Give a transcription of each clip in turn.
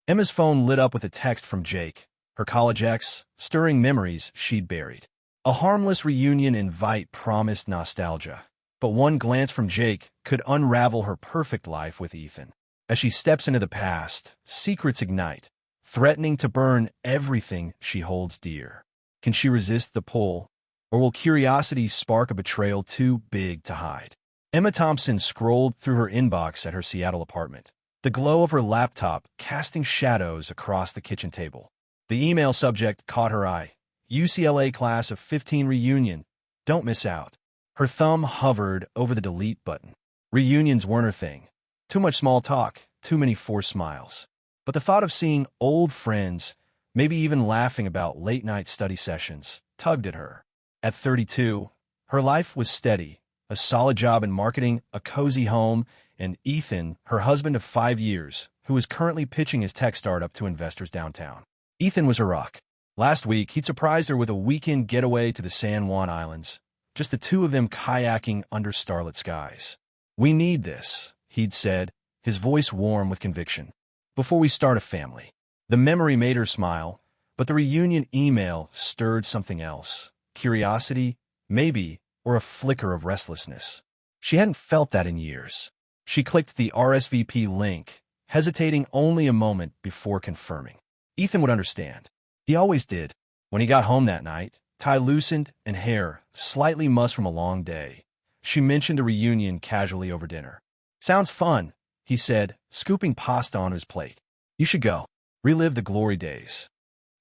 Emma's phone lit up with a text from Jake, her college ex, stirring memories she'd buried. A harmless reunion invite promised nostalgia, but one glance from Jake could unravel her perfect life with Ethan. As she steps into the past, secrets ignite, threatening to burn everything she holds dear. Can she resist the pull, or will curiosity spark a betrayal too big to hide? Emma Thompson scrolled through her inbox at her Seattle apartment, the glow of her laptop casting shadows across the kitchen table. The email subject caught her eye. UCLA Class of 15 Reunion. Don't miss out. Her thumb hovered over the delete button. Reunions weren't her thing. Too much small talk, too many forced smiles. But the thought of seeing old friends, maybe even laughing about late-night study sessions, tugged at her. At 32, her life was steady, a solid job in marketing, a cozy home, and Ethan, her husband of 5 years, who was currently pitching his tech startup to investors downtown. Ethan was her rock. Last week, he'd surprised her with a weekend getaway to the San Juan Islands, just the two of them kayaking under starlit skies. "We need this," he'd said, his voice warm with conviction, "before we start a family." The memory made her smile, but the reunion email stirred something else. Curiosity, maybe, or a flicker of restlessness. She hadn't felt that in years. She clicked the RSVP link, hesitating only a moment before confirming. Ethan would understand. He always did. When he got home that night, tie loosened and hair slightly mussed from a long day, she mentioned a reunion casually over dinner. "Sounds fun," he said, scooping pasta on his plate. "You should go. Relive the glory days."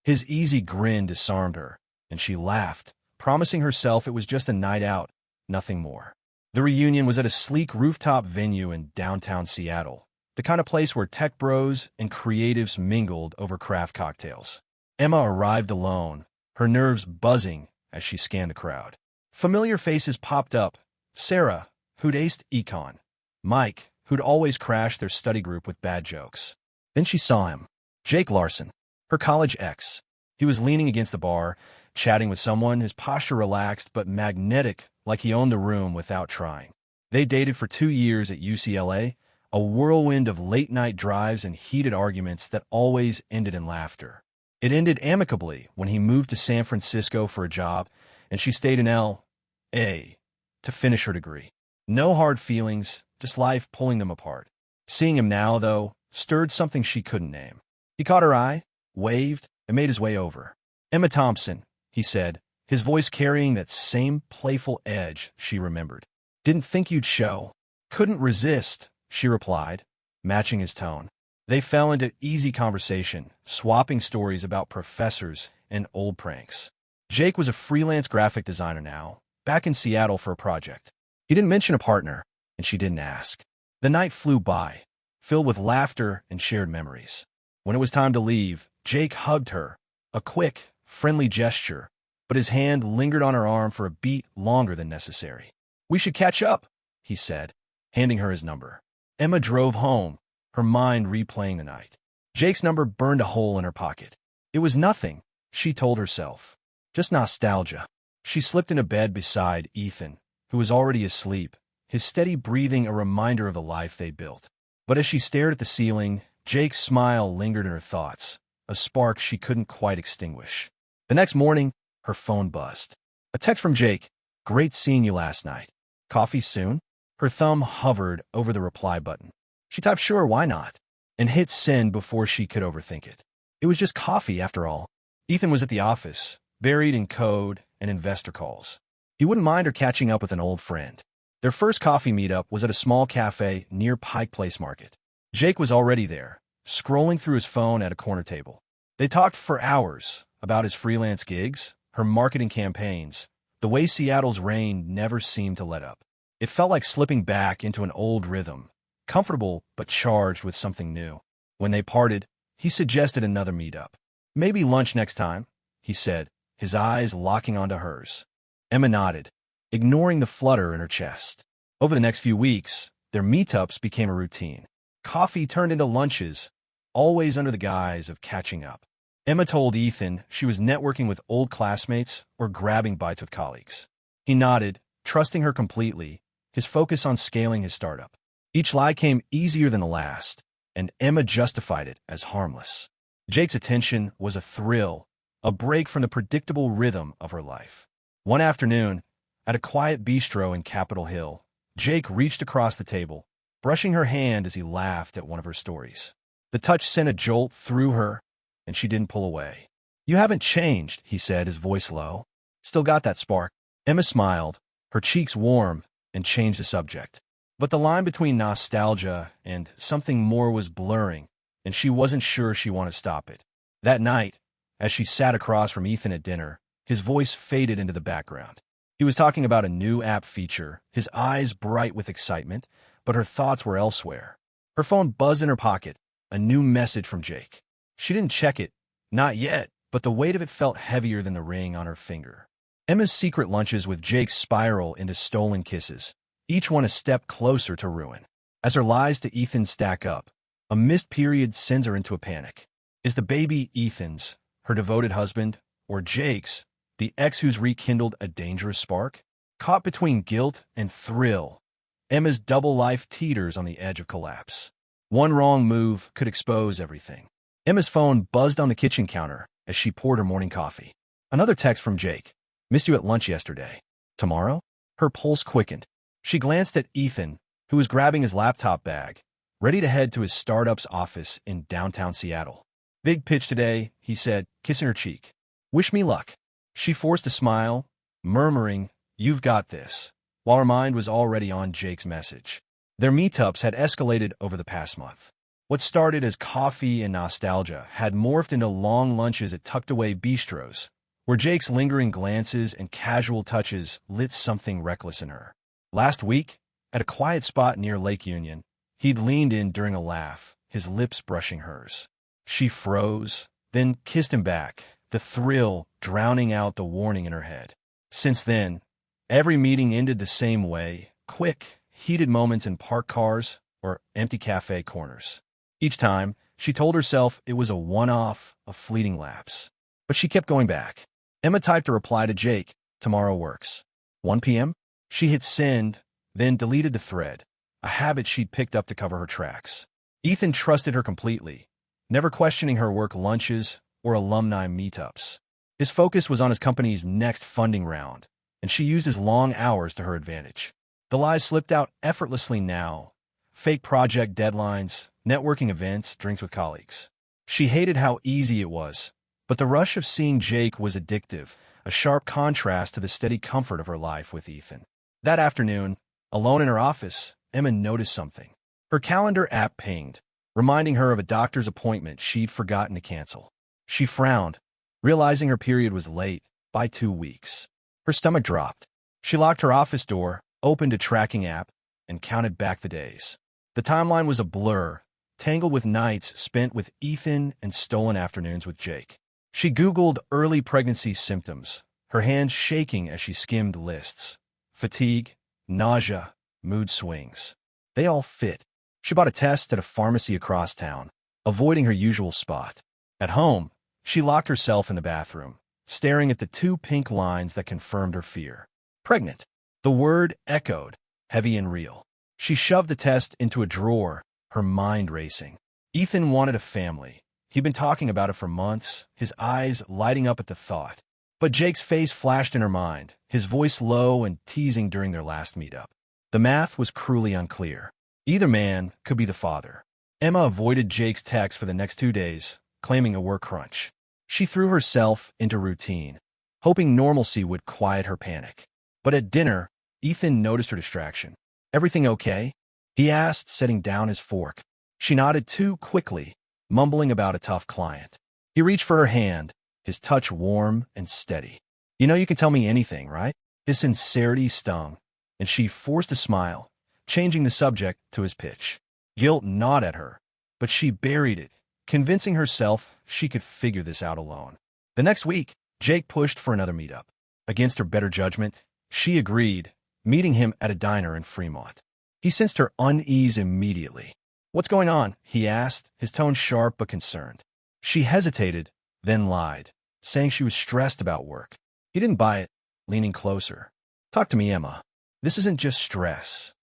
His easy grin disarmed her, and she laughed, promising herself it was just a night out, nothing more. The reunion was at a sleek rooftop venue in downtown Seattle, the kind of place where tech bros and creatives mingled over craft cocktails. Emma arrived alone, her nerves buzzing as she scanned the crowd. Familiar faces popped up. Sarah, who'd aced econ. Mike, who'd always crashed their study group with bad jokes. Then she saw him. Jake Larson, her college ex. He was leaning against the bar, chatting with someone, his posture relaxed but magnetic, like he owned the room without trying. They dated for 2 years at UCLA, a whirlwind of late-night drives and heated arguments that always ended in laughter. It ended amicably when he moved to San Francisco for a job, and she stayed in L.A. to finish her degree. No hard feelings, just life pulling them apart. Seeing him now, though, stirred something she couldn't name. He caught her eye, waved, and made his way over. "Emma Thompson," he said, his voice carrying that same playful edge she remembered. "Didn't think you'd show." "Couldn't resist," she replied, matching his tone. They fell into easy conversation, swapping stories about professors and old pranks. Jake was a freelance graphic designer now, back in Seattle for a project. He didn't mention a partner, and she didn't ask. The night flew by, filled with laughter and shared memories. When it was time to leave, Jake hugged her, a quick, friendly gesture, but his hand lingered on her arm for a beat longer than necessary. "We should catch up," he said, handing her his number. Emma drove home, her mind replaying the night. Jake's number burned a hole in her pocket. It was nothing, she told herself. Just nostalgia. She slipped into bed beside Ethan, who was already asleep, his steady breathing a reminder of the life they built. But as she stared at the ceiling, Jake's smile lingered in her thoughts, a spark she couldn't quite extinguish. The next morning, her phone buzzed. A text from Jake. "Great seeing you last night. Coffee soon?" Her thumb hovered over the reply button. She typed "sure, why not?" and hit send before she could overthink it. It was just coffee, after all. Ethan was at the office, buried in code and investor calls. He wouldn't mind her catching up with an old friend. Their first coffee meetup was at a small cafe near Pike Place Market. Jake was already there, scrolling through his phone at a corner table. They talked for hours about his freelance gigs, her marketing campaigns, the way Seattle's rain never seemed to let up. It felt like slipping back into an old rhythm, comfortable but charged with something new. When they parted, he suggested another meetup. "Maybe lunch next time," he said, his eyes locking onto hers. Emma nodded, ignoring the flutter in her chest. Over the next few weeks, their meetups became a routine. Coffee turned into lunches, always under the guise of catching up. Emma told Ethan she was networking with old classmates or grabbing bites with colleagues. He nodded, trusting her completely, his focus on scaling his startup. Each lie came easier than the last, and Emma justified it as harmless. Jake's attention was a thrill, a break from the predictable rhythm of her life. One afternoon, at a quiet bistro in Capitol Hill, Jake reached across the table, brushing her hand as he laughed at one of her stories. The touch sent a jolt through her, and she didn't pull away. "You haven't changed," he said, his voice low. "Still got that spark." Emma smiled, her cheeks warm, and changed the subject. But the line between nostalgia and something more was blurring, and she wasn't sure she wanted to stop it. That night, as she sat across from Ethan at dinner, his voice faded into the background. He was talking about a new app feature, his eyes bright with excitement, but her thoughts were elsewhere. Her phone buzzed in her pocket, a new message from Jake. She didn't check it, not yet, but the weight of it felt heavier than the ring on her finger. Emma's secret lunches with Jake spiral into stolen kisses, each one a step closer to ruin. As her lies to Ethan stack up, a missed period sends her into a panic. Is the baby Ethan's, her devoted husband, or Jake's, the ex who's rekindled a dangerous spark? Caught between guilt and thrill, Emma's double life teeters on the edge of collapse. One wrong move could expose everything. Emma's phone buzzed on the kitchen counter as she poured her morning coffee. Another text from Jake. "Missed you at lunch yesterday. Tomorrow?" Her pulse quickened. She glanced at Ethan, who was grabbing his laptop bag, ready to head to his startup's office in downtown Seattle. "Big pitch today," he said, kissing her cheek. "Wish me luck." She forced a smile, murmuring, "You've got this," while her mind was already on Jake's message. Their meetups had escalated over the past month. What started as coffee and nostalgia had morphed into long lunches at tucked-away bistros, where Jake's lingering glances and casual touches lit something reckless in her. Last week, at a quiet spot near Lake Union, he'd leaned in during a laugh, his lips brushing hers. She froze, then kissed him back, the thrill drowning out the warning in her head. Since then, every meeting ended the same way, quick, heated moments in parked cars or empty cafe corners. Each time, she told herself it was a one-off, a fleeting lapse. But she kept going back. Emma typed a reply to Jake, "Tomorrow works." 1 p.m.? She hit send, then deleted the thread, a habit she'd picked up to cover her tracks. Ethan trusted her completely, never questioning her work lunches or alumni meetups. His focus was on his company's next funding round, and she used his long hours to her advantage. The lies slipped out effortlessly now. Fake project deadlines, networking events, drinks with colleagues. She hated how easy it was, but the rush of seeing Jake was addictive, a sharp contrast to the steady comfort of her life with Ethan. That afternoon, alone in her office, Emma noticed something. Her calendar app pinged, reminding her of a doctor's appointment she'd forgotten to cancel. She frowned, realizing her period was late by 2 weeks. Her stomach dropped. She locked her office door, opened a tracking app, and counted back the days. The timeline was a blur, tangled with nights spent with Ethan and stolen afternoons with Jake. She Googled early pregnancy symptoms, her hands shaking as she skimmed lists. Fatigue, nausea, mood swings. They all fit. She bought a test at a pharmacy across town, avoiding her usual spot. At home, she locked herself in the bathroom, staring at the 2 pink lines that confirmed her fear. Pregnant. The word echoed, heavy and real. She shoved the test into a drawer, her mind racing. Ethan wanted a family. He'd been talking about it for months, his eyes lighting up at the thought. But Jake's face flashed in her mind, his voice low and teasing during their last meetup. The math was cruelly unclear. Either man could be the father. Emma avoided Jake's text for the next 2 days, claiming a work crunch. She threw herself into routine, hoping normalcy would quiet her panic. But at dinner, Ethan noticed her distraction. "Everything okay?" he asked, setting down his fork. She nodded too quickly, mumbling about a tough client. He reached for her hand, his touch warm and steady. "You know you can tell me anything, right?" His sincerity stung, and she forced a smile, changing the subject to his pitch. Guilt gnawed at her, but she buried it, convincing herself she could figure this out alone. The next week, Jake pushed for another meetup. Against her better judgment, she agreed, meeting him at a diner in Fremont. He sensed her unease immediately. "What's going on?" he asked, his tone sharp but concerned. She hesitated, then lied, saying she was stressed about work. He didn't buy it, leaning closer. "Talk to me, Emma. This isn't just stress."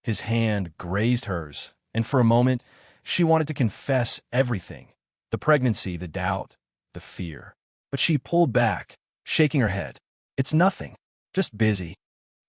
His hand grazed hers, and for a moment, She wanted to confess everything: the pregnancy, the doubt, the fear. But she pulled back, shaking her head. "It's nothing. Just busy."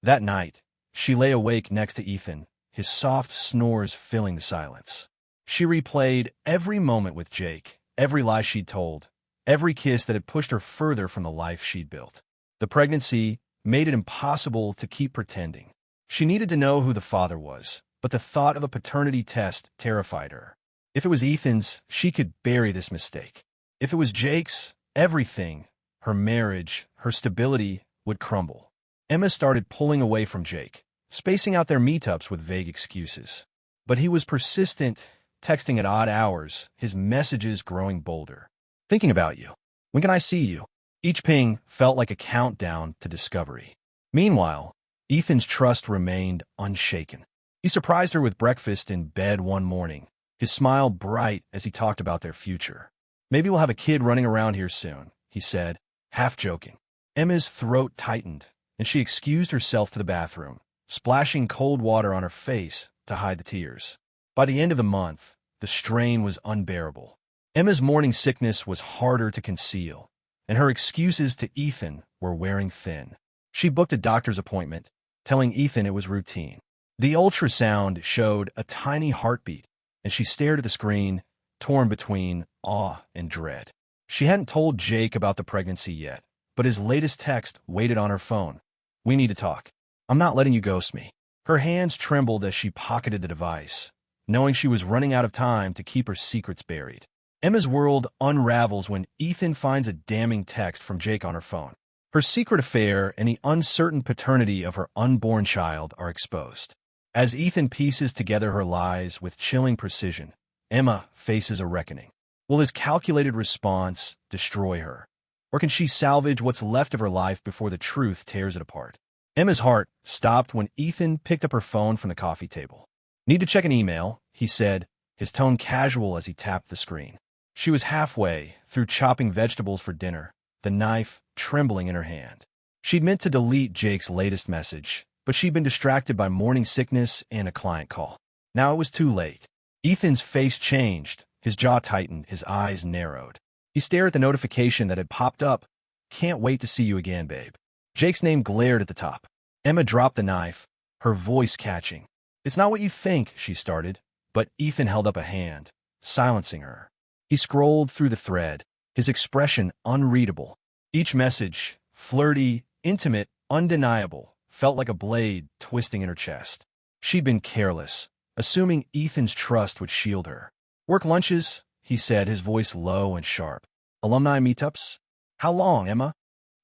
That night, she lay awake next to Ethan, his soft snores filling the silence. She replayed every moment with Jake, every lie she'd told, every kiss that had pushed her further from the life she'd built. The pregnancy made it impossible to keep pretending. She needed to know who the father was, but the thought of a paternity test terrified her. If it was Ethan's, she could bury this mistake. If it was Jake's, everything, her marriage, her stability, would crumble. Emma started pulling away from Jake, spacing out their meetups with vague excuses. But he was persistent, texting at odd hours, his messages growing bolder. "Thinking about you. When can I see you?" Each ping felt like a countdown to discovery. Meanwhile, Ethan's trust remained unshaken. He surprised her with breakfast in bed one morning, his smile bright as he talked about their future. "Maybe we'll have a kid running around here soon," he said, half joking. Emma's throat tightened, and she excused herself to the bathroom, splashing cold water on her face to hide the tears. By the end of the month, the strain was unbearable. Emma's morning sickness was harder to conceal, and her excuses to Ethan were wearing thin. She booked a doctor's appointment, telling Ethan it was routine. The ultrasound showed a tiny heartbeat, and she stared at the screen, torn between awe and dread. She hadn't told Jake about the pregnancy yet, but his latest text waited on her phone. "We need to talk. I'm not letting you ghost me." Her hands trembled as she pocketed the device, knowing she was running out of time to keep her secrets buried. Emma's world unravels when Ethan finds a damning text from Jake on her phone. Her secret affair and the uncertain paternity of her unborn child are exposed. As Ethan pieces together her lies with chilling precision, Emma faces a reckoning. Will his calculated response destroy her? Or can she salvage what's left of her life before the truth tears it apart? Emma's heart stopped when Ethan picked up her phone from the coffee table. "Need to check an email," he said, his tone casual as he tapped the screen. She was halfway through chopping vegetables for dinner, the knife trembling in her hand. She'd meant to delete Jake's latest message, but she'd been distracted by morning sickness and a client call. Now it was too late. Ethan's face changed, his jaw tightened, his eyes narrowed. He stared at the notification that had popped up. "Can't wait to see you again, babe." Jake's name glared at the top. Emma dropped the knife, her voice catching. "It's not what you think," she started, but Ethan held up a hand, silencing her. He scrolled through the thread, his expression unreadable. Each message, flirty, intimate, undeniable, felt like a blade twisting in her chest. She'd been careless, assuming Ethan's trust would shield her. "Work lunches," he said, his voice low and sharp. "Alumni meetups? How long, Emma?"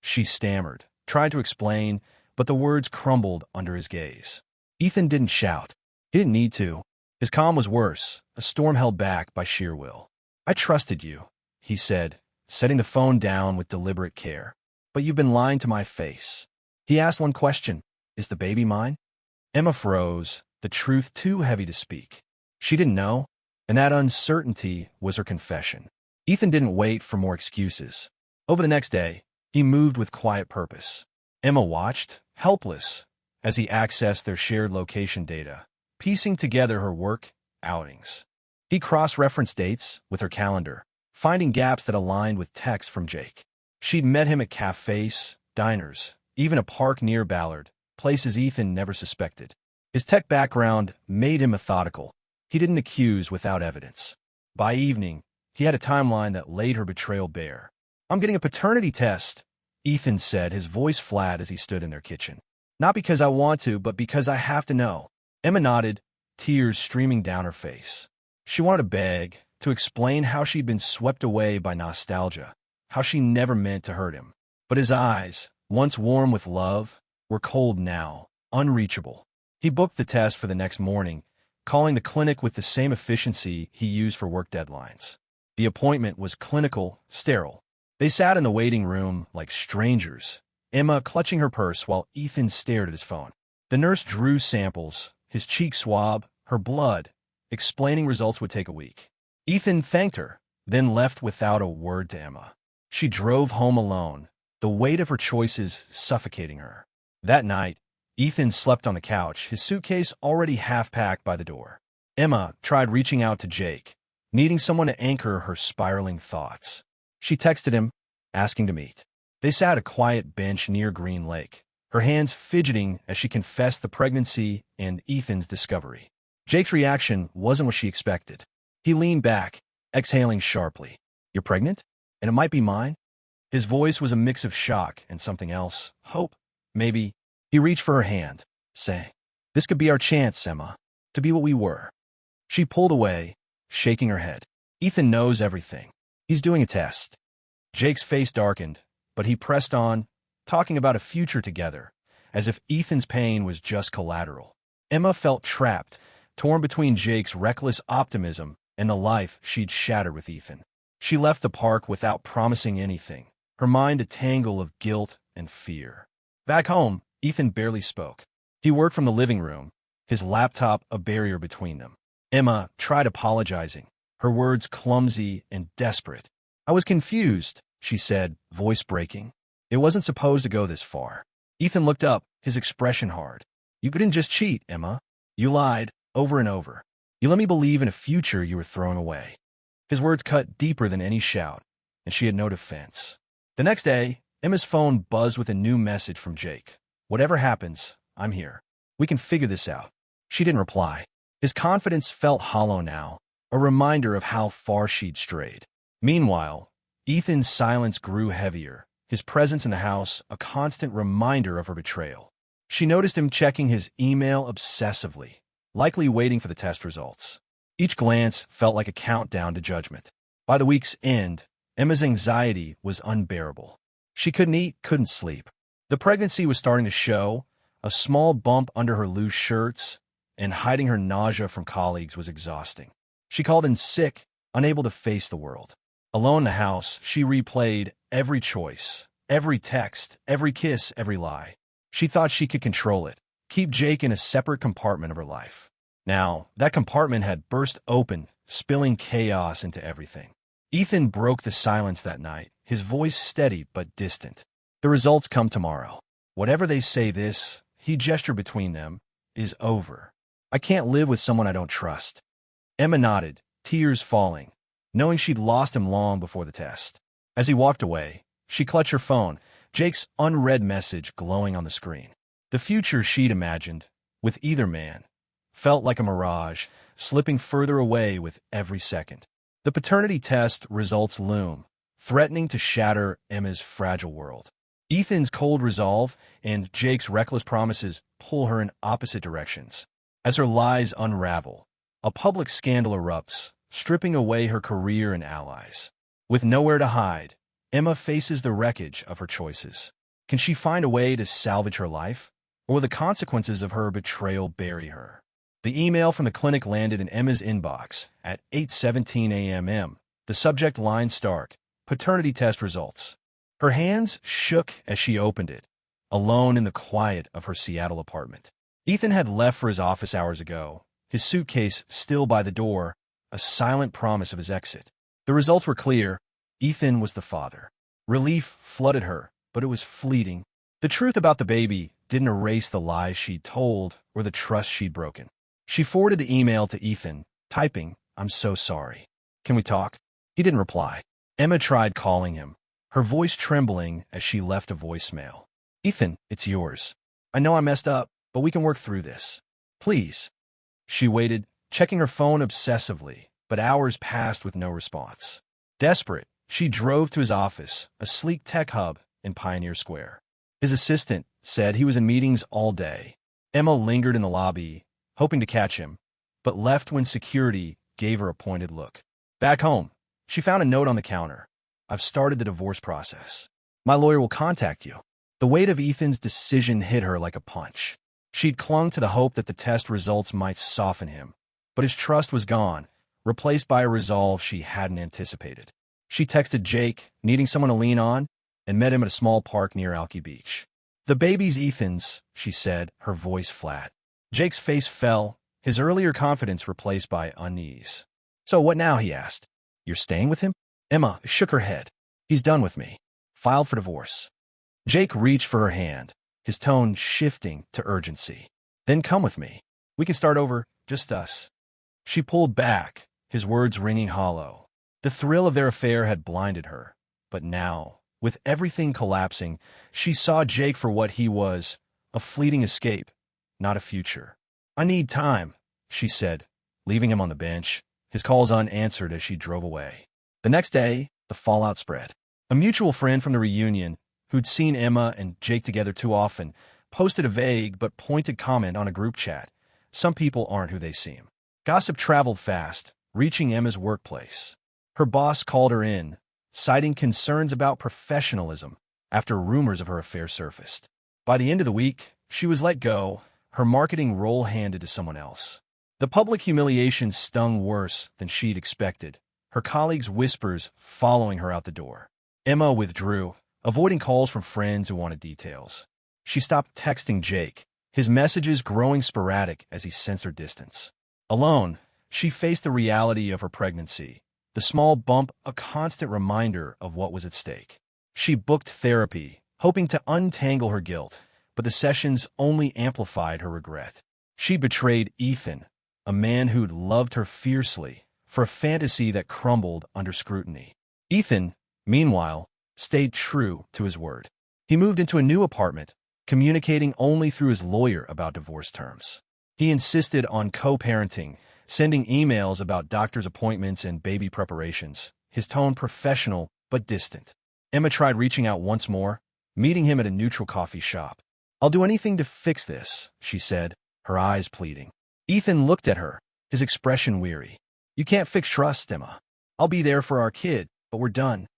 She stammered, tried to explain, but the words crumbled under his gaze. Ethan didn't shout. He didn't need to. His calm was worse, a storm held back by sheer will. "I trusted you," he said, setting the phone down with deliberate care. "But you've been lying to my face." He asked one question: "Is the baby mine?" Emma froze, the truth too heavy to speak. She didn't know, and that uncertainty was her confession. Ethan didn't wait for more excuses. Over the next day, he moved with quiet purpose. Emma watched, helpless, as he accessed their shared location data, piecing together her work, outings. He cross-referenced dates with her calendar, finding gaps that aligned with texts from Jake. She'd met him at cafes, diners, even a park near Ballard, places Ethan never suspected. His tech background made him methodical. He didn't accuse without evidence. By evening, he had a timeline that laid her betrayal bare. "I'm getting a paternity test," Ethan said, his voice flat as he stood in their kitchen. "Not because I want to, but because I have to know." Emma nodded, tears streaming down her face. She wanted to beg, to explain how she'd been swept away by nostalgia, how she never meant to hurt him. But his eyes, once warm with love, were cold now, unreachable. He booked the test for the next morning, calling the clinic with the same efficiency he used for work deadlines. The appointment was clinical, sterile. They sat in the waiting room like strangers, Emma clutching her purse while Ethan stared at his phone. The nurse drew samples, his cheek swab, her blood, explaining results would take a week. Ethan thanked her, then left without a word to Emma. She drove home alone, the weight of her choices suffocating her. That night, Ethan slept on the couch, his suitcase already half-packed by the door. Emma tried reaching out to Jake, needing someone to anchor her spiraling thoughts. She texted him, asking to meet. They sat at a quiet bench near Green Lake, her hands fidgeting as she confessed the pregnancy and Ethan's discovery. Jake's reaction wasn't what she expected. He leaned back, exhaling sharply. "You're pregnant? And it might be mine?" His voice was a mix of shock and something else. Hope, maybe. He reached for her hand, saying, "This could be our chance, Emma, to be what we were." She pulled away, shaking her head. "Ethan knows everything. He's doing a test." Jake's face darkened, but he pressed on, talking about a future together, as if Ethan's pain was just collateral. Emma felt trapped, torn between Jake's reckless optimism and the life she'd shattered with Ethan. She left the park without promising anything, her mind a tangle of guilt and fear. Back home, Ethan barely spoke. He worked from the living room, his laptop a barrier between them. Emma tried apologizing, her words clumsy and desperate. "I was confused," she said, voice breaking. "It wasn't supposed to go this far." Ethan looked up, his expression hard. "You couldn't just cheat, Emma. You lied, over and over. You let me believe in a future you were throwing away." His words cut deeper than any shout, and she had no defense. The next day, Emma's phone buzzed with a new message from Jake. "Whatever happens, I'm here. We can figure this out." She didn't reply. His confidence felt hollow now, a reminder of how far she'd strayed. Meanwhile, Ethan's silence grew heavier, his presence in the house a constant reminder of her betrayal. She noticed him checking his email obsessively, likely waiting for the test results. Each glance felt like a countdown to judgment. By the week's end, Emma's anxiety was unbearable. She couldn't eat, couldn't sleep. The pregnancy was starting to show, a small bump under her loose shirts, and hiding her nausea from colleagues was exhausting. She called in sick, unable to face the world. Alone in the house, she replayed every choice, every text, every kiss, every lie. She thought she could control it, keep Jake in a separate compartment of her life. Now, that compartment had burst open, spilling chaos into everything. Ethan broke the silence that night, his voice steady but distant. "The results come tomorrow. Whatever they say this," he gestured between them, "is over. I can't live with someone I don't trust." Emma nodded, tears falling, knowing she'd lost him long before the test. As he walked away, she clutched her phone, Jake's unread message glowing on the screen. The future she'd imagined, with either man, felt like a mirage, slipping further away with every second. The paternity test results loom, threatening to shatter Emma's fragile world. Ethan's cold resolve and Jake's reckless promises pull her in opposite directions. As her lies unravel, a public scandal erupts, stripping away her career and allies. With nowhere to hide, Emma faces the wreckage of her choices. Can she find a way to salvage her life, or will the consequences of her betrayal bury her? The email from the clinic landed in Emma's inbox at 8:17 a.m. The subject line stark, paternity test results. Her hands shook as she opened it, alone in the quiet of her Seattle apartment. Ethan had left for his office hours ago, his suitcase still by the door, a silent promise of his exit. The results were clear. Ethan was the father. Relief flooded her, but it was fleeting. The truth about the baby didn't erase the lies she'd told or the trust she'd broken. She forwarded the email to Ethan, typing, "I'm so sorry. Can we talk?" He didn't reply. Emma tried calling him, her voice trembling as she left a voicemail. "Ethan, it's yours. I know I messed up, but we can work through this. Please." She waited, checking her phone obsessively, but hours passed with no response. Desperate, she drove to his office, a sleek tech hub in Pioneer Square. His assistant said he was in meetings all day. Emma lingered in the lobby, hoping to catch him, but left when security gave her a pointed look. Back home, she found a note on the counter. "I've started the divorce process. My lawyer will contact you." The weight of Ethan's decision hit her like a punch. She'd clung to the hope that the test results might soften him, but his trust was gone, replaced by a resolve she hadn't anticipated. She texted Jake, needing someone to lean on, and met him at a small park near Alki Beach. "The baby's Ethan's," she said, her voice flat. Jake's face fell, his earlier confidence replaced by unease. "So what now?" he asked. "You're staying with him?" Emma shook her head. "He's done with me. Filed for divorce." Jake reached for her hand, his tone shifting to urgency. "Then come with me. We can start over, just us." She pulled back, his words ringing hollow. The thrill of their affair had blinded her. But now, with everything collapsing, she saw Jake for what he was, a fleeting escape, not a future. "I need time," she said, leaving him on the bench, his calls unanswered as she drove away. The next day, the fallout spread. A mutual friend from the reunion, who'd seen Emma and Jake together too often, posted a vague but pointed comment on a group chat. "Some people aren't who they seem." Gossip traveled fast, reaching Emma's workplace. Her boss called her in, citing concerns about professionalism after rumors of her affair surfaced. By the end of the week, she was let go, her marketing role handed to someone else. The public humiliation stung worse than she'd expected, her colleagues' whispers following her out the door. Emma withdrew, avoiding calls from friends who wanted details. She stopped texting Jake, his messages growing sporadic as he sensed her distance. Alone, she faced the reality of her pregnancy, the small bump a constant reminder of what was at stake. She booked therapy, hoping to untangle her guilt, but the sessions only amplified her regret. She betrayed Ethan, a man who'd loved her fiercely, for a fantasy that crumbled under scrutiny. Ethan, meanwhile, stayed true to his word. He moved into a new apartment, communicating only through his lawyer about divorce terms. He insisted on co-parenting, sending emails about doctor's appointments and baby preparations, his tone professional but distant. Emma tried reaching out once more, meeting him at a neutral coffee shop. "I'll do anything to fix this," she said, her eyes pleading. Ethan looked at her, his expression weary. "You can't fix trust, Emma. I'll be there for our kid, but we're done."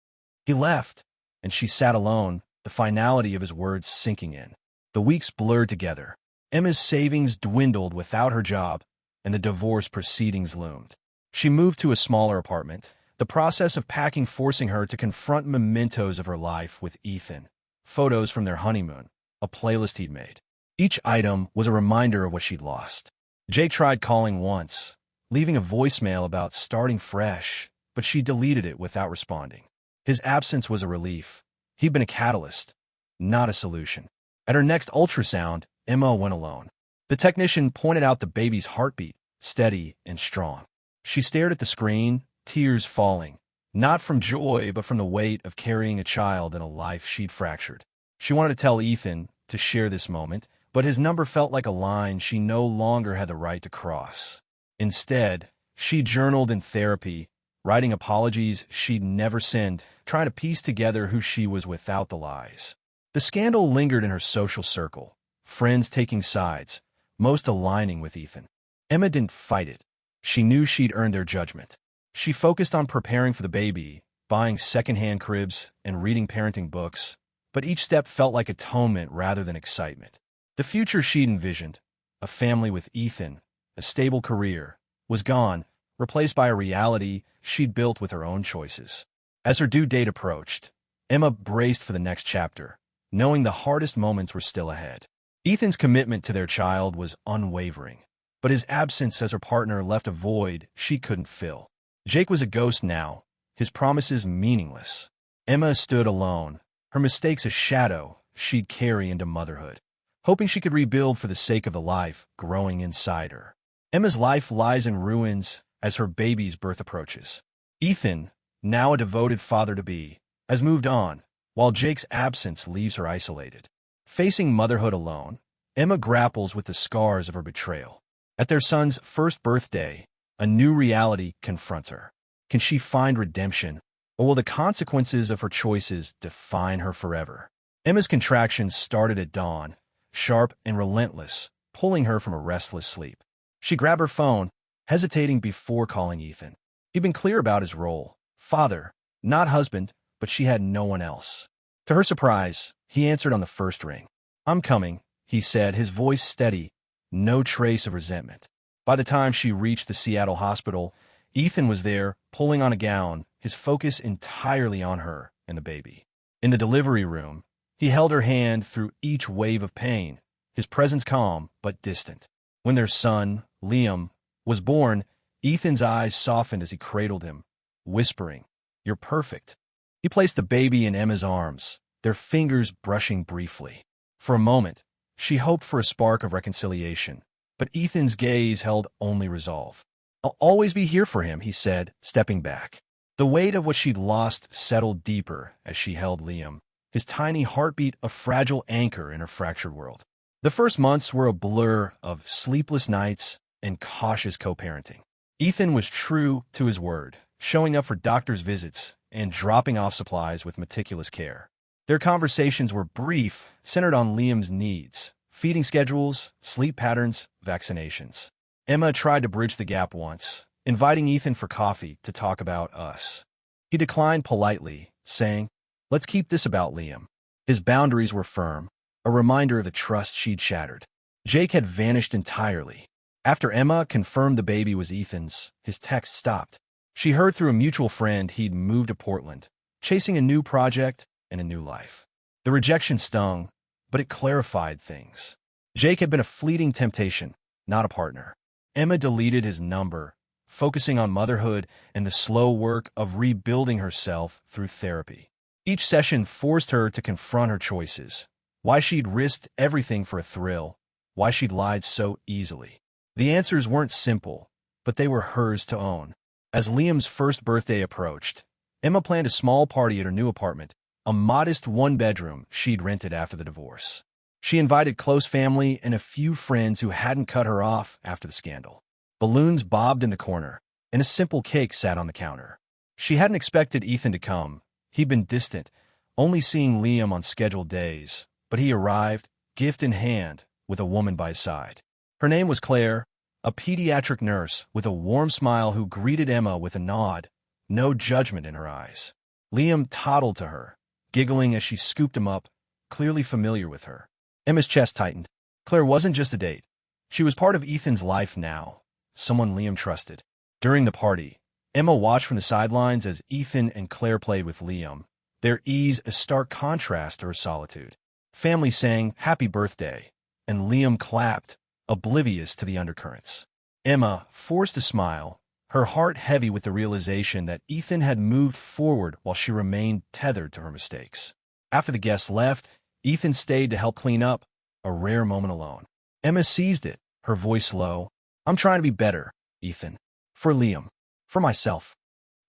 He left, and she sat alone, the finality of his words sinking in. The weeks blurred together. Emma's savings dwindled without her job, and the divorce proceedings loomed. She moved to a smaller apartment, the process of packing forcing her to confront mementos of her life with Ethan, photos from their honeymoon, a playlist he'd made. Each item was a reminder of what she'd lost. Jake tried calling once, leaving a voicemail about starting fresh, but she deleted it without responding. His absence was a relief. He'd been a catalyst, not a solution. At her next ultrasound, Emma went alone. The technician pointed out the baby's heartbeat, steady and strong. She stared at the screen, tears falling, not from joy but from the weight of carrying a child in a life she'd fractured. She wanted to tell Ethan to share this moment, but his number felt like a line she no longer had the right to cross. Instead, she journaled in therapy, writing apologies she'd never sent, trying to piece together who she was without the lies. The scandal lingered in her social circle, friends taking sides, most aligning with Ethan. Emma didn't fight it. She knew she'd earned their judgment. She focused on preparing for the baby, buying secondhand cribs and reading parenting books, but each step felt like atonement rather than excitement. The future she'd envisioned, a family with Ethan, a stable career, was gone, replaced by a reality she'd built with her own choices. As her due date approached, Emma braced for the next chapter, knowing the hardest moments were still ahead. Ethan's commitment to their child was unwavering, but his absence as her partner left a void she couldn't fill. Jake was a ghost now, his promises meaningless. Emma stood alone, her mistakes a shadow she'd carry into motherhood, hoping she could rebuild for the sake of the life growing inside her. Emma's life lies in ruins as her baby's birth approaches. Ethan, now a devoted father-to-be, has moved on, while Jake's absence leaves her isolated. Facing motherhood alone, Emma grapples with the scars of her betrayal. At their son's first birthday, a new reality confronts her. Can she find redemption, or will the consequences of her choices define her forever? Emma's contractions started at dawn, sharp and relentless, pulling her from a restless sleep. She grabbed her phone, hesitating before calling Ethan. He'd been clear about his role, father, not husband, but she had no one else. To her surprise, he answered on the first ring. "I'm coming," he said, his voice steady, no trace of resentment. By the time she reached the Seattle hospital, Ethan was there, pulling on a gown, his focus entirely on her and the baby. In the delivery room, he held her hand through each wave of pain, his presence calm but distant. When their son, Liam, was born, Ethan's eyes softened as he cradled him, whispering, "You're perfect." He placed the baby in Emma's arms, their fingers brushing briefly. For a moment, she hoped for a spark of reconciliation, but Ethan's gaze held only resolve. I'll always be here for him, he said, stepping back. The weight of what she'd lost settled deeper as she held Liam, his tiny heartbeat a fragile anchor in her fractured world. The first months were a blur of sleepless nights and cautious co-parenting. Ethan was true to his word, showing up for doctor's visits and dropping off supplies with meticulous care. Their conversations were brief, centered on Liam's needs, feeding schedules, sleep patterns, vaccinations. Emma tried to bridge the gap once, inviting Ethan for coffee to talk about us. He declined politely, saying, "Let's keep this about Liam." His boundaries were firm, a reminder of the trust she'd shattered. Jake had vanished entirely. After Emma confirmed the baby was Ethan's, his text stopped. She heard through a mutual friend he'd moved to Portland, chasing a new project and a new life. The rejection stung, but it clarified things. Jake had been a fleeting temptation, not a partner. Emma deleted his number, focusing on motherhood and the slow work of rebuilding herself through therapy. Each session forced her to confront her choices, why she'd risked everything for a thrill, why she'd lied so easily. The answers weren't simple, but they were hers to own. As Liam's first birthday approached, Emma planned a small party at her new apartment, a modest one-bedroom she'd rented after the divorce. She invited close family and a few friends who hadn't cut her off after the scandal. Balloons bobbed in the corner, and a simple cake sat on the counter. She hadn't expected Ethan to come. He'd been distant, only seeing Liam on scheduled days, but he arrived, gift in hand, with a woman by his side. Her name was Claire, a pediatric nurse with a warm smile who greeted Emma with a nod, no judgment in her eyes. Liam toddled to her, giggling as she scooped him up, clearly familiar with her. Emma's chest tightened. Claire wasn't just a date. She was part of Ethan's life now, someone Liam trusted. During the party, Emma watched from the sidelines as Ethan and Claire played with Liam, their ease a stark contrast to her solitude. Family sang "Happy Birthday," and Liam clapped, oblivious to the undercurrents. Emma forced a smile, her heart heavy with the realization that Ethan had moved forward while she remained tethered to her mistakes. After the guests left, Ethan stayed to help clean up, a rare moment alone. Emma seized it, her voice low. "I'm trying to be better, Ethan. For Liam. For myself."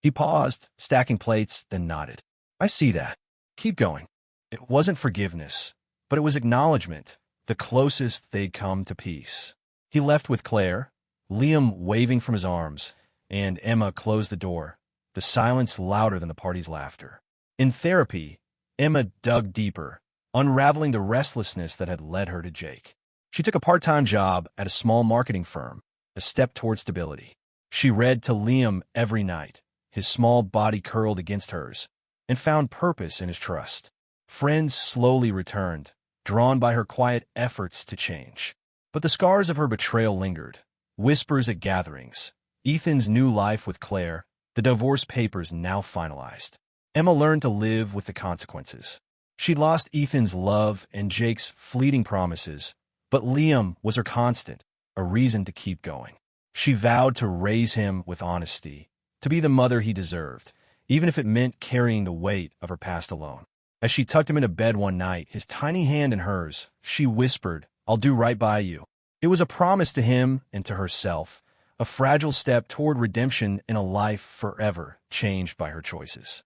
He paused, stacking plates, then nodded. "I see that. Keep going." It wasn't forgiveness, but it was acknowledgement, the closest they'd come to peace. He left with Claire, Liam waving from his arms, and Emma closed the door, the silence louder than the party's laughter. In therapy, Emma dug deeper, unraveling the restlessness that had led her to Jake. She took a part-time job at a small marketing firm, a step toward stability. She read to Liam every night, his small body curled against hers, and found purpose in his trust. Friends slowly returned, drawn by her quiet efforts to change. But the scars of her betrayal lingered, whispers at gatherings, Ethan's new life with Claire, the divorce papers now finalized. Emma learned to live with the consequences. She'd lost Ethan's love and Jake's fleeting promises, but Liam was her constant, a reason to keep going. She vowed to raise him with honesty, to be the mother he deserved, even if it meant carrying the weight of her past alone. As she tucked him into bed one night, his tiny hand in hers, she whispered, "I'll do right by you." It was a promise to him and to herself, a fragile step toward redemption in a life forever changed by her choices.